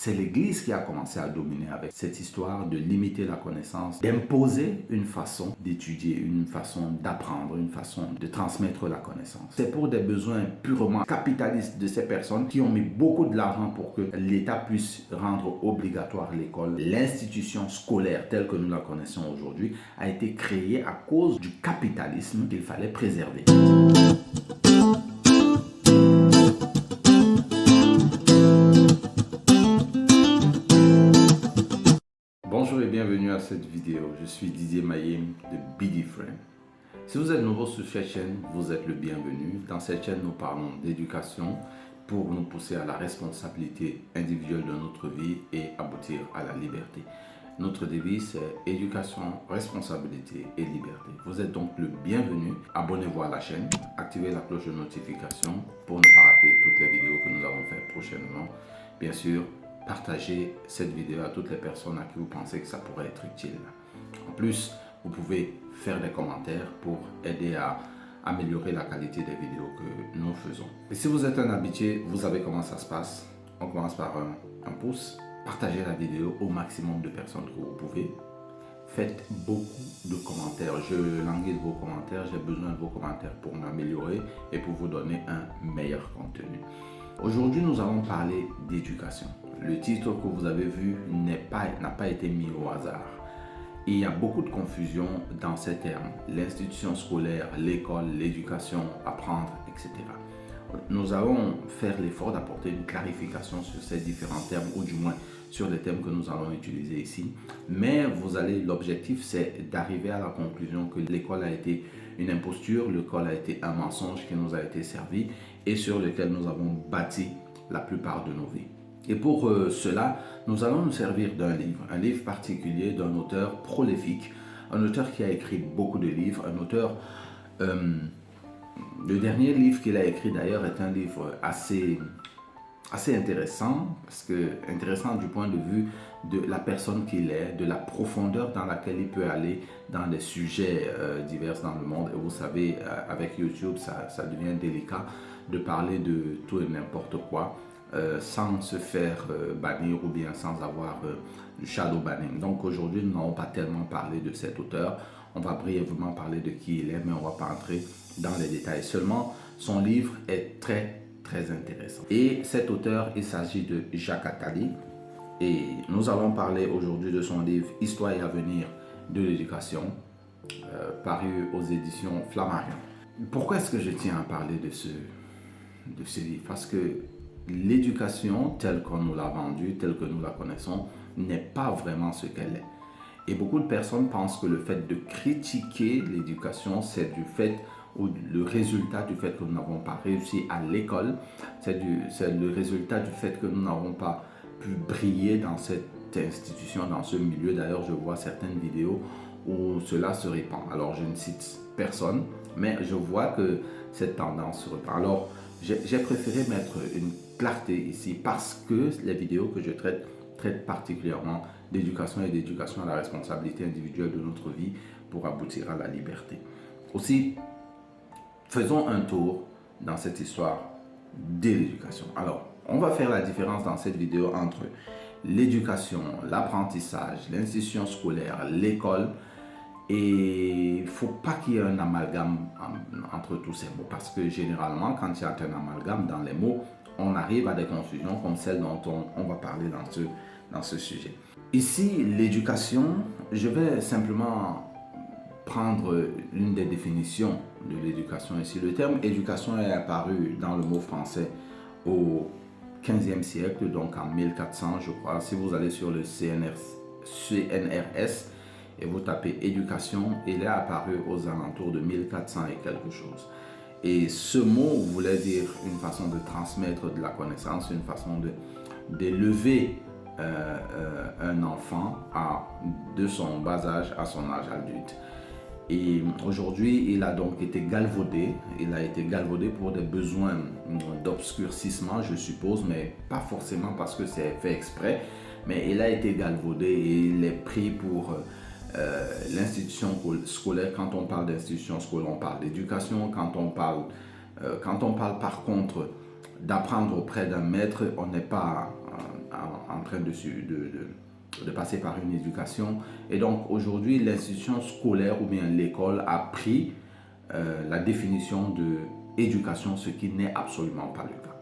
c'est l'Église qui a commencé à dominer avec cette histoire de limiter la connaissance, d'imposer une façon d'étudier, une façon d'apprendre, une façon de transmettre la connaissance. C'est pour des besoins purement capitalistes de ces personnes qui ont mis beaucoup de l'argent pour que l'État puisse rendre obligatoire l'école. L'institution scolaire telle que nous la connaissons aujourd'hui a été créée à cause du capitalisme qu'il fallait préserver. Bonjour et bienvenue à cette vidéo. Je suis Didier Mayem de Be Different. Si vous êtes nouveau sur cette chaîne, vous êtes le bienvenu. Dans cette chaîne, nous parlons d'éducation pour nous pousser à la responsabilité individuelle de notre vie et aboutir à la liberté. Notre devise, c'est éducation, responsabilité et liberté. Vous êtes donc le bienvenu. Abonnez-vous à la chaîne, activez la cloche de notification pour ne pas rater toutes les vidéos que nous allons faire prochainement. Bien sûr, partagez cette vidéo à toutes les personnes à qui vous pensez que ça pourrait être utile. En plus, vous pouvez faire des commentaires pour aider à améliorer la qualité des vidéos que nous faisons. Et si vous êtes un habitué, vous savez comment ça se passe. On commence par un pouce. Partagez la vidéo au maximum de personnes que vous pouvez. Faites beaucoup de commentaires. Je languis de vos commentaires. J'ai besoin de vos commentaires pour m'améliorer et pour vous donner un meilleur contenu. Aujourd'hui, nous allons parler d'éducation. Le titre que vous avez vu n'a pas été mis au hasard. Et il y a beaucoup de confusion dans ces termes. L'institution scolaire, l'école, l'éducation, apprendre, etc. Nous allons faire l'effort d'apporter une clarification sur ces différents termes, ou du moins sur les termes que nous allons utiliser ici. Mais l'objectif, c'est d'arriver à la conclusion que l'école a été une imposture, l'école a été un mensonge qui nous a été servi et sur lequel nous avons bâti la plupart de nos vies. Et pour cela, nous allons nous servir d'un livre particulier d'un auteur prolifique, un auteur qui a écrit beaucoup de livres, un auteur... le dernier livre qu'il a écrit d'ailleurs est un livre assez intéressant, parce que intéressant du point de vue de la personne qu'il est, de la profondeur dans laquelle il peut aller dans des sujets divers dans le monde. Et vous savez, avec YouTube, ça devient délicat de parler de tout et n'importe quoi sans se faire bannir ou bien sans avoir du shadow banning. Donc aujourd'hui, nous n'allons pas tellement parler de cet auteur. On va brièvement parler de qui il est, mais on ne va pas entrer dans les détails. Seulement, son livre est très intéressant. Et cet auteur, il s'agit de Jacques Attali. Et nous allons parler aujourd'hui de son livre « Histoire et avenir de l'éducation », paru aux éditions Flammarion. Pourquoi est-ce que je tiens à parler de ce livre? Parce que l'éducation, telle qu'on nous l'a vendue, telle que nous la connaissons, n'est pas vraiment ce qu'elle est. Et beaucoup de personnes pensent que le fait de critiquer l'éducation, c'est du fait ou le résultat du fait que nous n'avons pas réussi à l'école, c'est le résultat du fait que nous n'avons pas pu briller dans cette institution, dans ce milieu. D'ailleurs, je vois certaines vidéos où cela se répand. Alors, je ne cite personne, mais je vois que cette tendance se répand. Alors, j'ai préféré mettre une clarté ici parce que les vidéos que je traitent particulièrement d'éducation et d'éducation à la responsabilité individuelle de notre vie pour aboutir à la liberté. Aussi, faisons un tour dans cette histoire de l'éducation. Alors, on va faire la différence dans cette vidéo entre l'éducation, l'apprentissage, l'institution scolaire, l'école. Et il ne faut pas qu'il y ait un amalgame entre tous ces mots. Parce que généralement, quand il y a un amalgame dans les mots, on arrive à des confusions comme celle dont on va parler dans ce sujet. Ici, l'éducation, je vais simplement prendre l'une des définitions de l'éducation ici. Le terme éducation est apparu dans le mot français au 15e siècle, donc en 1400, je crois. Si vous allez sur le CNRS et vous tapez éducation, il est apparu aux alentours de 1400 et quelque chose. Et ce mot voulait dire une façon de transmettre de la connaissance, une façon d'élever un enfant de son bas âge à son âge adulte. Et aujourd'hui, il a donc été galvaudé. Il a été galvaudé pour des besoins d'obscurcissement, je suppose, mais pas forcément parce que c'est fait exprès. Mais il a été galvaudé et il est pris pour l'institution scolaire. Quand on parle d'institution scolaire, on parle d'éducation. Quand on parle par contre d'apprendre auprès d'un maître, on n'est pas en train de passer par une éducation. Et donc aujourd'hui, l'institution scolaire ou bien l'école a pris la définition de éducation, ce qui n'est absolument pas le cas.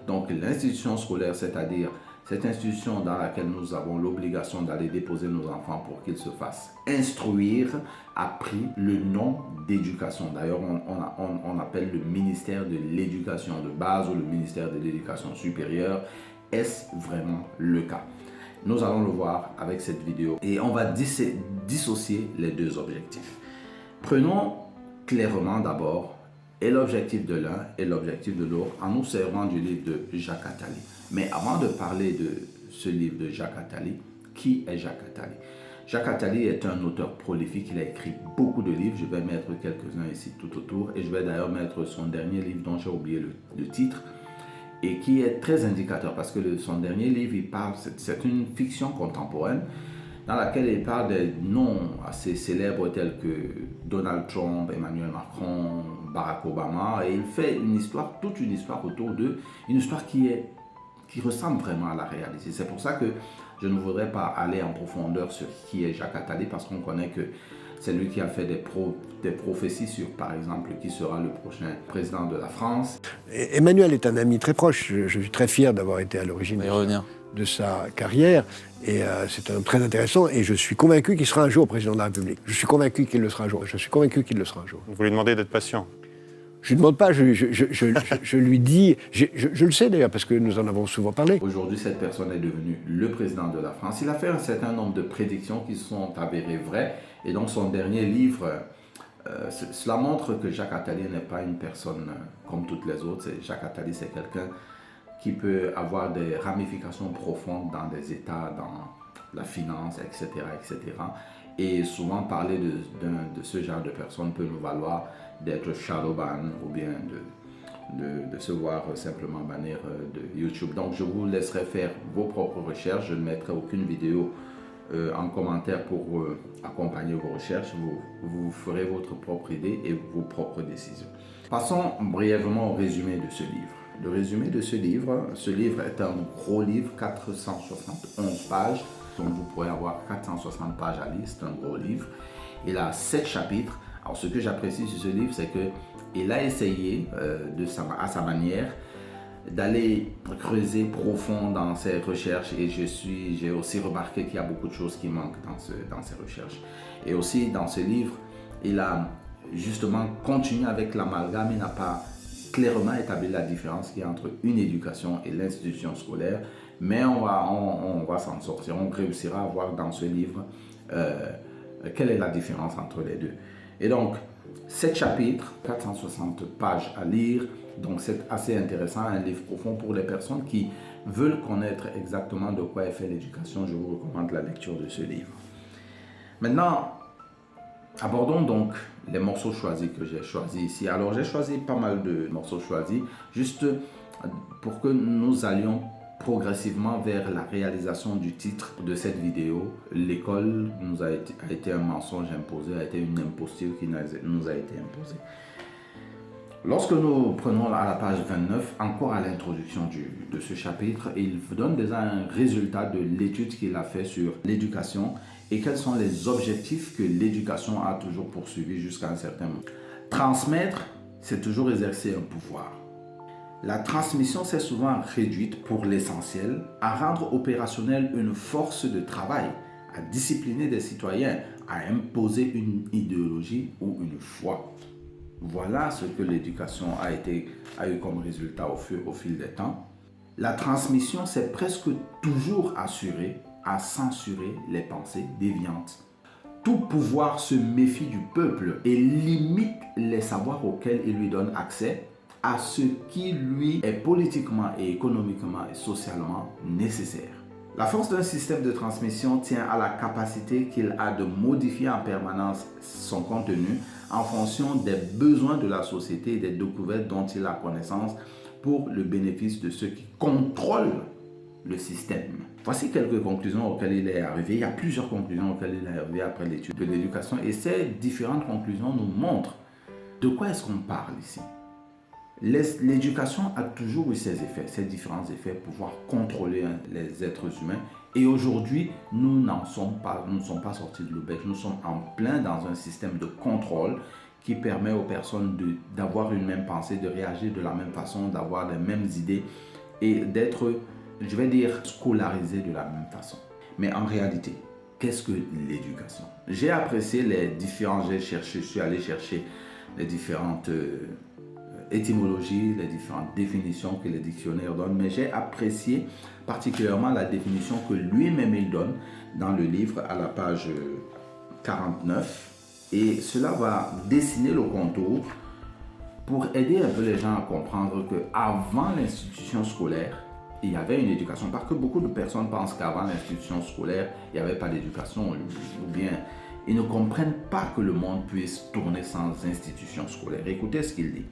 Donc l'institution scolaire, c'est-à-dire cette institution dans laquelle nous avons l'obligation d'aller déposer nos enfants pour qu'ils se fassent instruire, a pris le nom d'éducation. D'ailleurs, on appelle le ministère de l'éducation de base ou le ministère de l'éducation supérieure. Est-ce vraiment le cas? Nous allons le voir avec cette vidéo et on va dissocier les deux objectifs. Prenons clairement d'abord et l'objectif de l'un et l'objectif de l'autre en nous servant du livre de Jacques Attali. Mais avant de parler de ce livre de Jacques Attali, qui est Jacques Attali? Jacques Attali est un auteur prolifique, il a écrit beaucoup de livres, je vais mettre quelques-uns ici tout autour et je vais d'ailleurs mettre son dernier livre dont j'ai oublié le titre et qui est très indicateur parce que son dernier livre, il parle, c'est une fiction contemporaine dans laquelle il parle des noms assez célèbres tels que Donald Trump, Emmanuel Macron, Barack Obama, et il fait une histoire, toute une histoire autour d'eux, une histoire qui ressemble vraiment à la réalité. C'est pour ça que je ne voudrais pas aller en profondeur sur qui est Jacques Attali, parce qu'on connaît que c'est lui qui a fait des prophéties sur, par exemple, qui sera le prochain président de la France. Emmanuel est un ami très proche. Je suis très fier d'avoir été à l'origine de sa carrière. Et c'est un homme très intéressant. Et je suis convaincu qu'il sera un jour président de la République. Je suis convaincu qu'il le sera un jour. Je suis convaincu qu'il le sera un jour. Vous lui demandez d'être patient? Je ne demande pas, je lui dis, je le sais d'ailleurs parce que nous en avons souvent parlé. Aujourd'hui, cette personne est devenue le président de la France. Il a fait un certain nombre de prédictions qui sont avérées vraies. Et donc son dernier livre, cela montre que Jacques Attali n'est pas une personne comme toutes les autres. Jacques Attali, c'est quelqu'un qui peut avoir des ramifications profondes dans des États, dans la finance, etc. etc. Et souvent parler de ce genre de personnes peut nous valoir d'être shadowban ou bien de se voir simplement bannir de YouTube. Donc je vous laisserai faire vos propres recherches. Je ne mettrai aucune vidéo en commentaire pour accompagner vos recherches. Vous ferez votre propre idée et vos propres décisions. Passons brièvement au résumé de ce livre. Le résumé de ce livre est un gros livre, 471 pages. Donc vous pourrez avoir 460 pages à lire, c'est un gros livre. Il a 7 chapitres. Alors ce que j'apprécie sur ce livre, c'est qu'il a essayé à sa manière d'aller creuser profond dans ses recherches et j'ai aussi remarqué qu'il y a beaucoup de choses qui manquent dans ses recherches. Et aussi dans ce livre, il a justement continué avec l'amalgame, il n'a pas clairement établi la différence qu'il y a entre une éducation et l'institution scolaire, mais on va s'en sortir, on réussira à voir dans ce livre quelle est la différence entre les deux. Et donc, 7 chapitres, 460 pages à lire, donc c'est assez intéressant, un livre profond pour les personnes qui veulent connaître exactement de quoi est fait l'éducation. Je vous recommande la lecture de ce livre. Maintenant, abordons donc les morceaux choisis que j'ai choisis ici. Alors j'ai choisi pas mal de morceaux choisis, juste pour que nous allions progressivement vers la réalisation du titre de cette vidéo. L'école a été un mensonge imposé, a été une imposture qui nous a été imposée. Lorsque nous prenons à la page 29, encore à l'introduction de ce chapitre, il donne déjà un résultat de l'étude qu'il a fait sur l'éducation et quels sont les objectifs que l'éducation a toujours poursuivis jusqu'à un certain moment. Transmettre, c'est toujours exercer un pouvoir. La transmission s'est souvent réduite pour l'essentiel à rendre opérationnelle une force de travail, à discipliner des citoyens, à imposer une idéologie ou une foi. Voilà ce que l'éducation a eu comme résultat au fil des temps. La transmission s'est presque toujours assurée à censurer les pensées déviantes. Tout pouvoir se méfie du peuple et limite les savoirs auxquels il lui donne accès à ce qui lui est politiquement et économiquement et socialement nécessaire. La force d'un système de transmission tient à la capacité qu'il a de modifier en permanence son contenu en fonction des besoins de la société et des découvertes dont il a connaissance pour le bénéfice de ceux qui contrôlent le système. Voici quelques conclusions auxquelles il est arrivé. Il y a plusieurs conclusions auxquelles il est arrivé après l'étude de l'éducation et ces différentes conclusions nous montrent de quoi est-ce qu'on parle ici. L'éducation a toujours eu ses effets, ses différents effets, pouvoir contrôler les êtres humains. Et aujourd'hui, nous ne sommes pas sortis de l'auberge. Nous sommes en plein dans un système de contrôle qui permet aux personnes d'avoir une même pensée, de réagir de la même façon, d'avoir les mêmes idées et d'être, je vais dire, scolarisés de la même façon. Mais en réalité, qu'est-ce que l'éducation? J'ai apprécié je suis allé chercher les différentes étymologies, les différentes définitions que les dictionnaires donnent, mais j'ai apprécié particulièrement la définition que lui-même il donne dans le livre à la page 49. Et cela va dessiner le contour pour aider un peu les gens à comprendre qu'avant l'institution scolaire, il y avait une éducation. Parce que beaucoup de personnes pensent qu'avant l'institution scolaire, il n'y avait pas d'éducation, ou bien ils ne comprennent pas que le monde puisse tourner sans institution scolaire. Écoutez ce qu'il dit.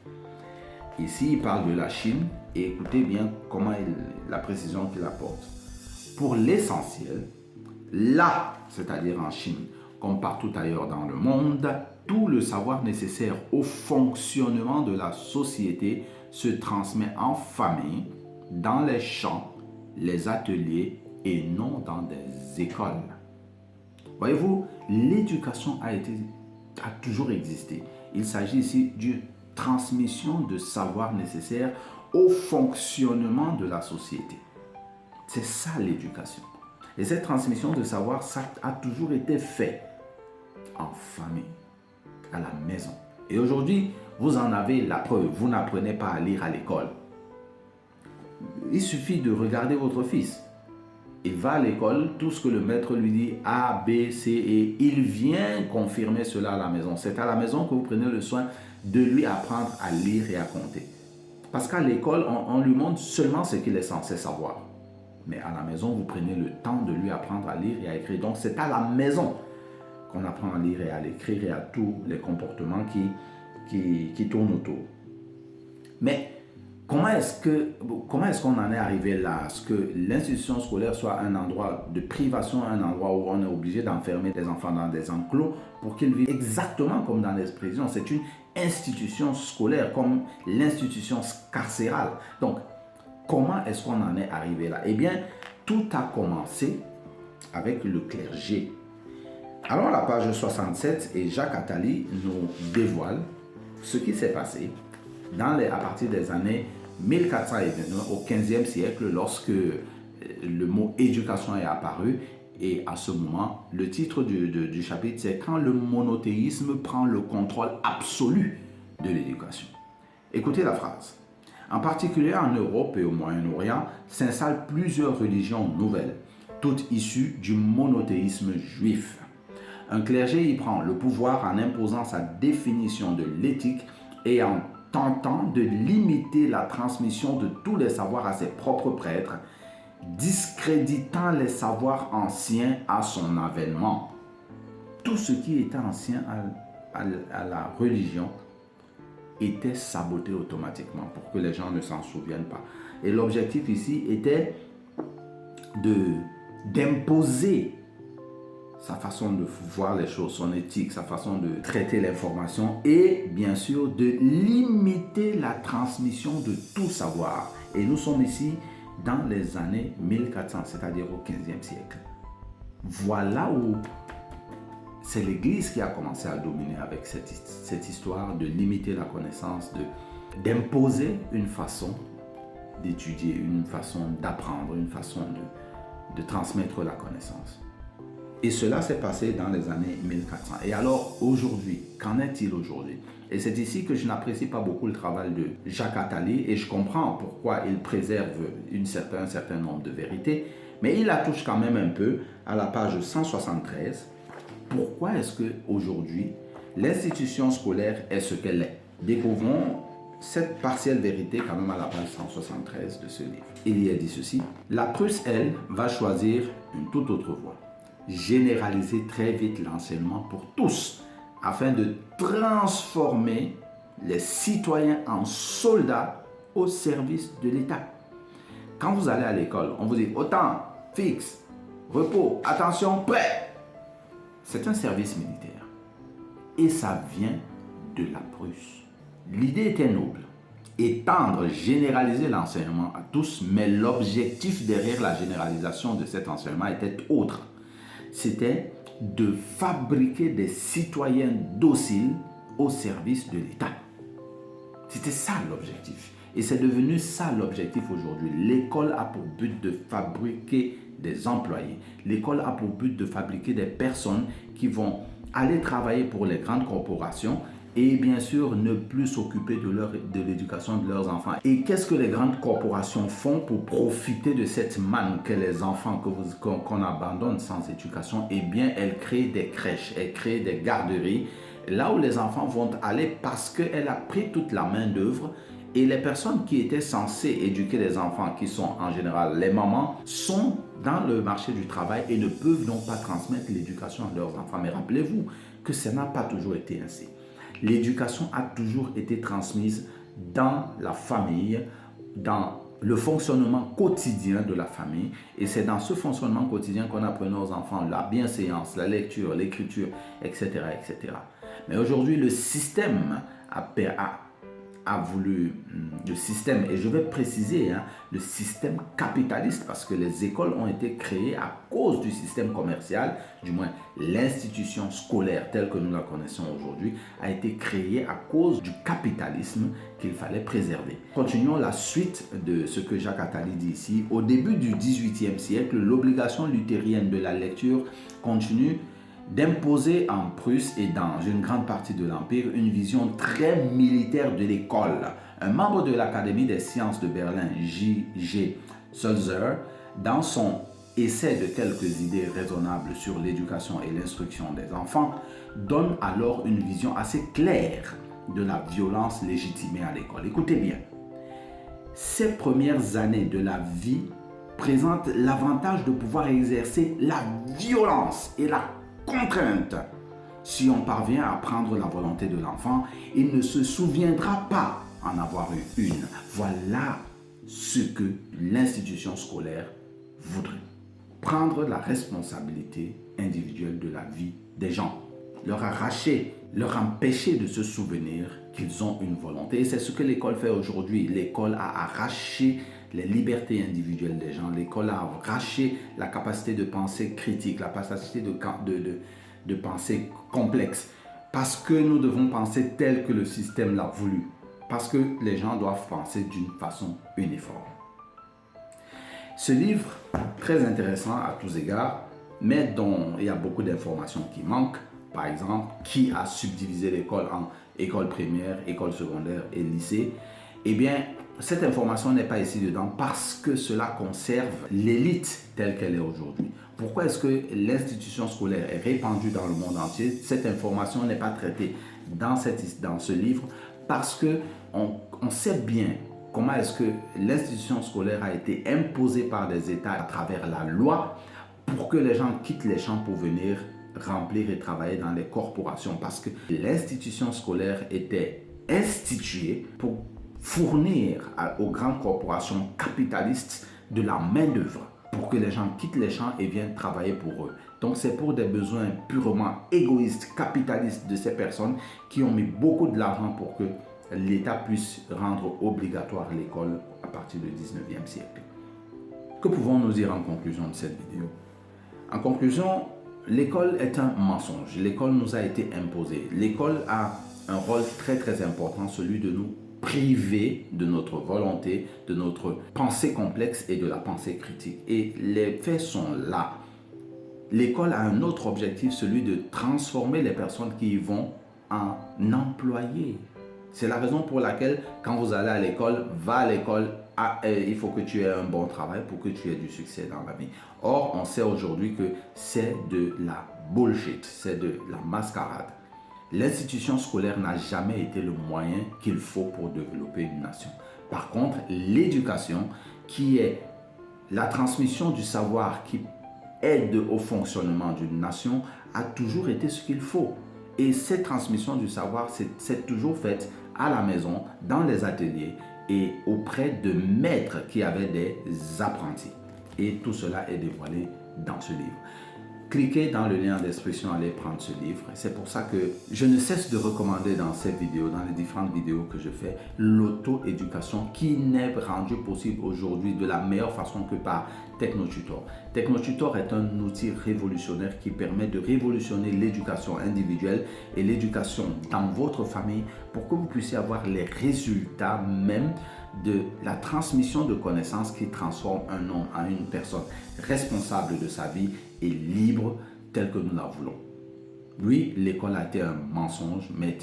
Ici, il parle de la Chine et écoutez bien la précision qu'il apporte. Pour l'essentiel, là, c'est-à-dire en Chine, comme partout ailleurs dans le monde, tout le savoir nécessaire au fonctionnement de la société se transmet en famille, dans les champs, les ateliers et non dans des écoles. Voyez-vous, l'éducation a toujours existé. Il s'agit ici d'une transmission de savoir nécessaire au fonctionnement de la société. C'est ça l'éducation. Et cette transmission de savoir, ça a toujours été fait en famille, à la maison. Et aujourd'hui, vous en avez la preuve. Vous n'apprenez pas à lire à l'école. Il suffit de regarder votre fils. Il va à l'école, tout ce que le maître lui dit, A, B, C, et il vient confirmer cela à la maison. C'est à la maison que vous prenez le soin de lui apprendre à lire et à compter. Parce qu'à l'école, on lui montre seulement ce qu'il est censé savoir. Mais à la maison, vous prenez le temps de lui apprendre à lire et à écrire. Donc, c'est à la maison qu'on apprend à lire et à écrire et à tous les comportements qui tournent autour. Mais comment est-ce qu'on en est arrivé là, à ce que l'institution scolaire soit un endroit de privation, un endroit où on est obligé d'enfermer des enfants dans des enclos pour qu'ils vivent exactement comme dans les prisons? C'est une institution scolaire, comme l'institution carcérale. Donc, comment est-ce qu'on en est arrivé là? Eh bien, tout a commencé avec le clergé. Alors, à la page 67, et Jacques Attali nous dévoile ce qui s'est passé à partir des années 1429 au 15e siècle, lorsque le mot éducation est apparu. Et à ce moment, le titre du chapitre, c'est « Quand le monothéisme prend le contrôle absolu de l'éducation ». Écoutez la phrase. En particulier en Europe et au Moyen-Orient, s'installent plusieurs religions nouvelles, toutes issues du monothéisme juif. Un clergé y prend le pouvoir en imposant sa définition de l'éthique et en tentant de limiter la transmission de tous les savoirs à ses propres prêtres, discréditant les savoirs anciens à son avènement. Tout ce qui était ancien à la religion était saboté automatiquement pour que les gens ne s'en souviennent pas. Et l'objectif ici était d'imposer sa façon de voir les choses, son éthique, sa façon de traiter l'information et bien sûr de limiter la transmission de tout savoir. Et nous sommes ici dans les années 1400, c'est-à-dire au 15e siècle. Voilà où c'est l'Église qui a commencé à dominer avec cette histoire de limiter la connaissance, d'imposer une façon d'étudier, une façon d'apprendre, une façon de transmettre la connaissance. Et cela s'est passé dans les années 1400. Et alors aujourd'hui, qu'en est-il aujourd'hui? Et c'est ici que je n'apprécie pas beaucoup le travail de Jacques Attali et je comprends pourquoi il préserve un certain nombre de vérités, mais il la touche quand même un peu à la page 173. Pourquoi est-ce qu'aujourd'hui, l'institution scolaire est ce qu'elle est? Découvrons cette partielle vérité quand même à la page 173 de ce livre. Il y est dit ceci: la Prusse, elle, va choisir une toute autre voie. Généraliser très vite l'enseignement pour tous afin de transformer les citoyens en soldats au service de l'État. Quand vous allez à l'école, on vous dit autant, fixe, repos, attention, prêt. C'est un service militaire et ça vient de la Prusse. L'idée était noble. étendre, généraliser l'enseignement à tous, mais l'objectif derrière la généralisation de cet enseignement était autre. C'était de fabriquer des citoyens dociles au service de l'État. C'était ça l'objectif. Et c'est devenu ça l'objectif aujourd'hui. L'école a pour but de fabriquer des employés. L'école a pour but de fabriquer des personnes qui vont aller travailler pour les grandes corporations et bien sûr ne plus s'occuper de l'éducation de leurs enfants. Et qu'est-ce que les grandes corporations font pour profiter de cette manne que les enfants qu'on abandonne sans éducation? Eh bien, elles créent des crèches, elles créent des garderies, là où les enfants vont aller parce qu'elle a pris toute la main d'œuvre. Et les personnes qui étaient censées éduquer les enfants, qui sont en général les mamans, sont dans le marché du travail et ne peuvent donc pas transmettre l'éducation à leurs enfants. Mais rappelez-vous que ça n'a pas toujours été ainsi. L'éducation a toujours été transmise dans la famille, dans le fonctionnement quotidien de la famille. Et c'est dans ce fonctionnement quotidien qu'on apprenait aux enfants la bienséance, la lecture, l'écriture, etc., etc. Mais aujourd'hui, le système a voulu, le système, et je vais préciser, le système capitaliste, parce que les écoles ont été créées à cause du système commercial, du moins l'institution scolaire telle que nous la connaissons aujourd'hui, a été créée à cause du capitalisme qu'il fallait préserver. Continuons la suite de ce que Jacques Attali dit ici. Au début du XVIIIe siècle, l'obligation luthérienne de la lecture continue d'imposer en Prusse et dans une grande partie de l'Empire une vision très militaire de l'école. Un membre de l'Académie des sciences de Berlin, J.G. Sulzer, dans son essai de quelques idées raisonnables sur l'éducation et l'instruction des enfants, donne alors une vision assez claire de la violence légitimée à l'école. Écoutez bien, ces premières années de la vie présentent l'avantage de pouvoir exercer la violence et la contrainte. Si on parvient à prendre la volonté de l'enfant, il ne se souviendra pas en avoir eu une. Voilà ce que l'institution scolaire voudrait. Prendre la responsabilité individuelle de la vie des gens. Leur arracher, leur empêcher de se souvenir qu'ils ont une volonté. Et c'est ce que l'école fait aujourd'hui. L'école a arraché les libertés individuelles des gens. L'école a arraché la capacité de pensée critique, la capacité de pensée complexe. Parce que nous devons penser tel que le système l'a voulu. Parce que les gens doivent penser d'une façon uniforme. Ce livre, très intéressant à tous égards, mais dont il y a beaucoup d'informations qui manquent. Par exemple, qui a subdivisé l'école en école primaire, école secondaire et lycée? Eh bien, cette information n'est pas ici dedans parce que cela conserve l'élite telle qu'elle est aujourd'hui. Pourquoi est-ce que l'institution scolaire est répandue dans le monde entier? Cette information n'est pas traitée dans ce livre parce qu'on sait bien comment est-ce que l'institution scolaire a été imposée par des États à travers la loi pour que les gens quittent les champs pour venir remplir et travailler dans les corporations, parce que l'institution scolaire était instituée pour fournir aux grandes corporations capitalistes de la main-d'œuvre pour que les gens quittent les champs et viennent travailler pour eux. Donc c'est pour des besoins purement égoïstes, capitalistes de ces personnes qui ont mis beaucoup de l'argent pour que l'État puisse rendre obligatoire l'école à partir du 19e siècle. Que pouvons-nous dire en conclusion de cette vidéo? En conclusion, l'école est un mensonge. L'école nous a été imposée. L'école a un rôle très très important, celui de nous priver de notre volonté, de notre pensée complexe et de la pensée critique. Et les faits sont là. L'école a un autre objectif, celui de transformer les personnes qui y vont en employés. C'est la raison pour laquelle, quand vous allez à l'école, va à l'école, il faut que tu aies un bon travail pour que tu aies du succès dans la vie. Or, on sait aujourd'hui que c'est de la bullshit, c'est de la mascarade. L'institution scolaire n'a jamais été le moyen qu'il faut pour développer une nation. Par contre, l'éducation, qui est la transmission du savoir qui aide au fonctionnement d'une nation, a toujours été ce qu'il faut. Et cette transmission du savoir, c'est toujours faite à la maison, dans les ateliers et auprès de maîtres qui avaient des apprentis. Et tout cela est dévoilé dans ce livre. cliquez dans le lien en description, allez prendre ce livre. C'est pour ça que je ne cesse de recommander dans cette vidéo, dans les différentes vidéos que je fais, l'auto-éducation qui n'est rendue possible aujourd'hui de la meilleure façon que par TechnoTutor. TechnoTutor est un outil révolutionnaire qui permet de révolutionner l'éducation individuelle et l'éducation dans votre famille pour que vous puissiez avoir les résultats même de la transmission de connaissances qui transforme un homme en une personne responsable de sa vie et libre tel que nous la voulons. Oui, l'école a été un mensonge, mais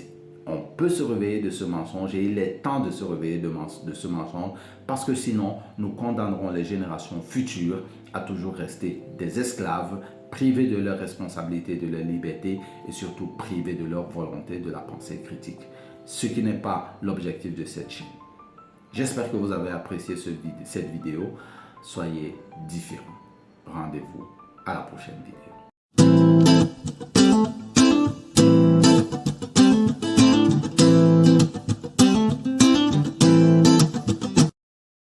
on peut se réveiller de ce mensonge et il est temps de se réveiller de ce mensonge parce que sinon, nous condamnerons les générations futures à toujours rester des esclaves, privés de leur responsabilité, de leur liberté et surtout privés de leur volonté de la pensée critique. Ce qui n'est pas l'objectif de cette chaîne. J'espère que vous avez apprécié cette vidéo. Soyez différents. Rendez-vous à la prochaine vidéo.